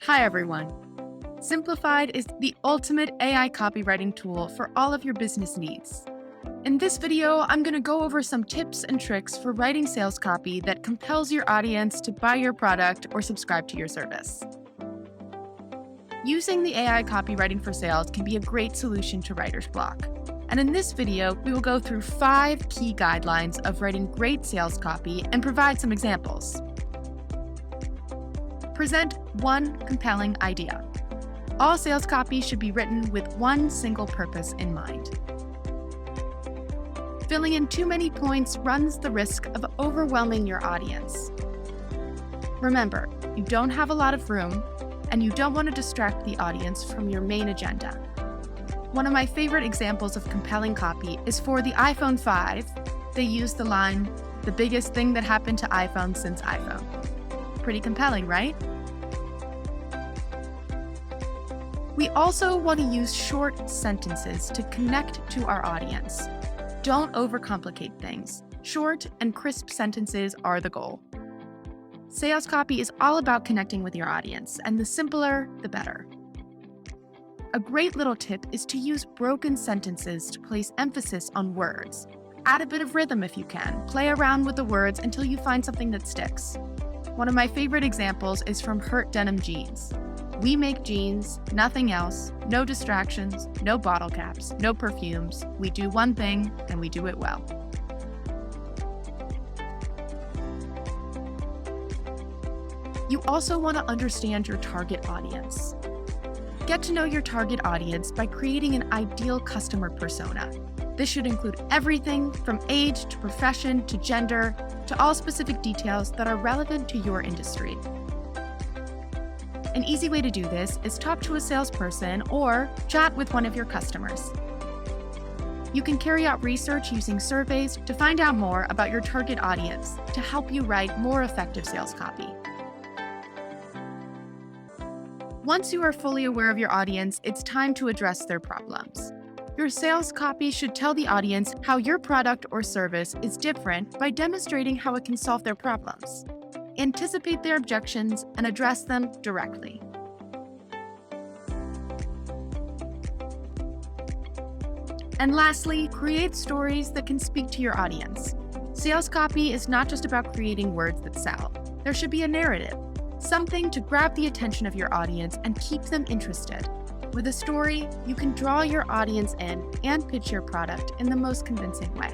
Hi everyone. Simplified is the ultimate AI copywriting tool for all of your business needs. In this video, I'm going to go over some tips and tricks for writing sales copy that compels your audience to buy your product or subscribe to your service. Using the AI copywriting for sales can be a great solution to writer's block. And in this video, we will go through 5 key guidelines of writing great sales copy and provide some examples. Present one compelling idea. All sales copy should be written with one single purpose in mind. Filling in too many points runs the risk of overwhelming your audience. Remember, you don't have a lot of room, and you don't want to distract the audience from your main agenda. One of my favorite examples of compelling copy is for the iPhone 5. They use the line, "The biggest thing that happened to iPhone since iPhone." Pretty compelling, right? We also want to use short sentences to connect to our audience. Don't overcomplicate things. Short and crisp sentences are the goal. Sales copy is all about connecting with your audience, and the simpler, the better. A great little tip is to use broken sentences to place emphasis on words. Add a bit of rhythm if you can. Play around with the words until you find something that sticks. One of my favorite examples is from Hurt Denim Jeans. "We make jeans, nothing else, no distractions, no bottle caps, no perfumes. We do one thing, and we do it well." You also want to understand your target audience. Get to know your target audience by creating an ideal customer persona. This should include everything from age to profession to gender to all specific details that are relevant to your industry. An easy way to do this is talk to a salesperson or chat with one of your customers. You can carry out research using surveys to find out more about your target audience to help you write more effective sales copy. Once you are fully aware of your audience, it's time to address their problems. Your sales copy should tell the audience how your product or service is different by demonstrating how it can solve their problems. Anticipate their objections and address them directly. And lastly, create stories that can speak to your audience. Sales copy is not just about creating words that sell. There should be a narrative, something to grab the attention of your audience and keep them interested. With a story, you can draw your audience in and pitch your product in the most convincing way.